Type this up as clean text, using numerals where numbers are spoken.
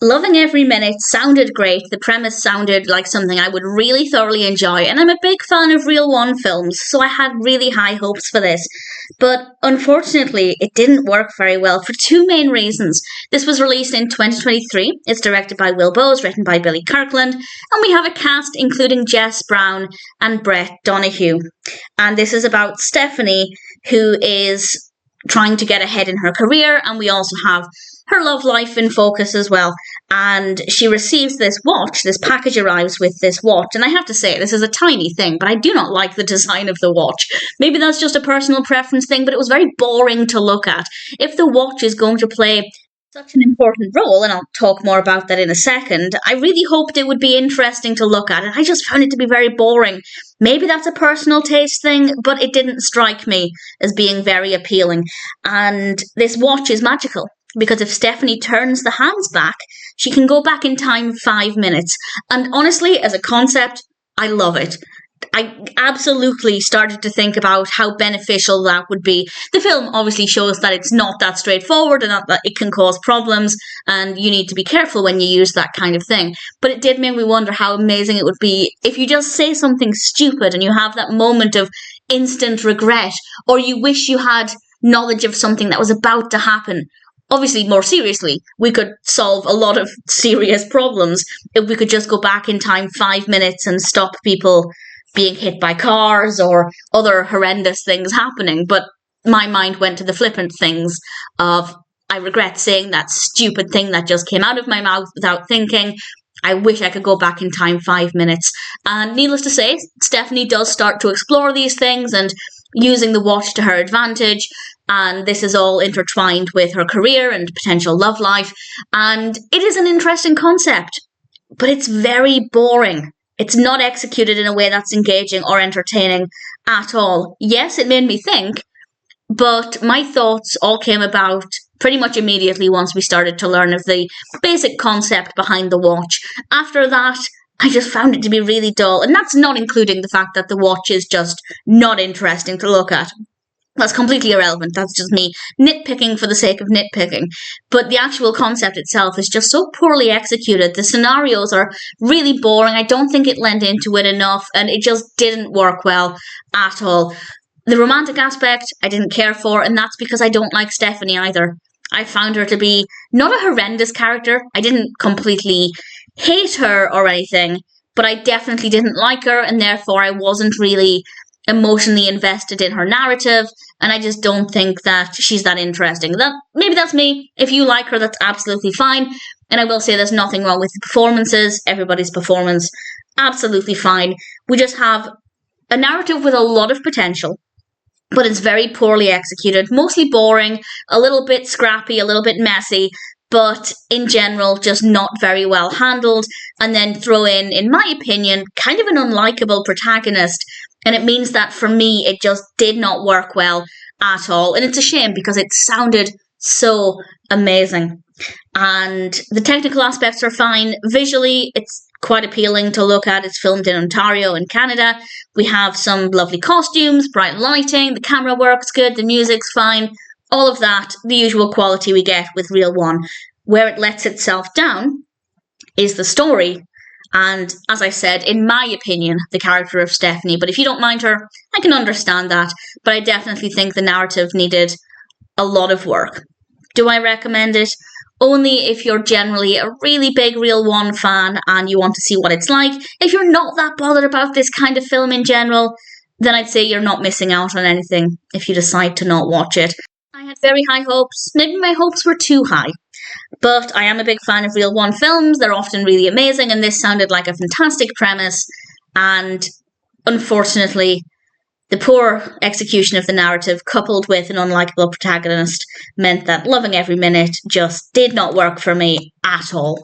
Loving every minute sounded great. The premise sounded like something I would really thoroughly enjoy, and I'm a big fan of Real One films, so I had really high hopes for this. But unfortunately, it didn't work very well for two main reasons. This was released in 2023, it's directed by Will Bowes, written by Billy Kirkland, and we have a cast including Jess Brown and Brett Donahue. And this is about Stephanie, who is trying to get ahead in her career, and we also have her love life in focus as well. And she receives this watch, this package arrives with this watch, and I have to say, this is a tiny thing, but I do not like the design of the watch. Maybe that's just a personal preference thing, but it was very boring to look at. If the watch is going to play such an important role, and I'll talk more about that in a second, I really hoped it would be interesting to look at, and I just found it to be very boring. Maybe that's a personal taste thing, but it didn't strike me as being very appealing. And this watch is magical, because if Stephanie turns the hands back, she can go back in time 5 minutes. And honestly, as a concept, I love it. I absolutely started to think about how beneficial that would be. The film obviously shows that it's not that straightforward and that it can cause problems, and you need to be careful when you use that kind of thing. But it did make me wonder how amazing it would be if you just say something stupid and you have that moment of instant regret, or you wish you had knowledge of something that was about to happen. Obviously, more seriously, we could solve a lot of serious problems if we could just go back in time 5 minutes and stop people being hit by cars or other horrendous things happening. But my mind went to the flippant things of, I regret saying that stupid thing that just came out of my mouth without thinking. I wish I could go back in time 5 minutes. And needless to say, Stephanie does start to explore these things and using the watch to her advantage. And this is all intertwined with her career and potential love life. And it is an interesting concept, but it's very boring. It's not executed in a way that's engaging or entertaining at all. Yes, it made me think, but my thoughts all came about pretty much immediately once we started to learn of the basic concept behind the watch. After that, I just found it to be really dull. And that's not including the fact that the watch is just not interesting to look at. That's completely irrelevant. That's just me nitpicking for the sake of nitpicking. But the actual concept itself is just so poorly executed. The scenarios are really boring. I don't think it lent into it enough, and it just didn't work well at all. The romantic aspect I didn't care for, and that's because I don't like Stephanie either. I found her to be not a horrendous character. I didn't completely hate her or anything, but I definitely didn't like her, and therefore I wasn't really emotionally invested in her narrative, and I just don't think that she's that interesting. Maybe that's me. If you like her, that's absolutely fine. And I will say there's nothing wrong with the performances. Everybody's performance, absolutely fine. We just have a narrative with a lot of potential, but it's very poorly executed, mostly boring, a little bit scrappy, a little bit messy, but in general, just not very well handled. And then throw in my opinion, kind of an unlikable protagonist. And it means that for me, it just did not work well at all. And it's a shame because it sounded so amazing. And the technical aspects are fine. Visually, it's quite appealing to look at. It's filmed in Ontario in Canada. We have some lovely costumes, bright lighting, the camera works good, the music's fine. All of that, the usual quality we get with Real One. Where it lets itself down is the story. And as I said, in my opinion, the character of Stephanie. But if you don't mind her, I can understand that. But I definitely think the narrative needed a lot of work. Do I recommend it? Only if you're generally a really big Real One fan and you want to see what it's like. If you're not that bothered about this kind of film in general, then I'd say you're not missing out on anything if you decide to not watch it. I had very high hopes. Maybe my hopes were too high. But I am a big fan of Real One films. They're often really amazing, and this sounded like a fantastic premise. And unfortunately, the poor execution of the narrative, coupled with an unlikable protagonist, meant that loving every minute just did not work for me at all.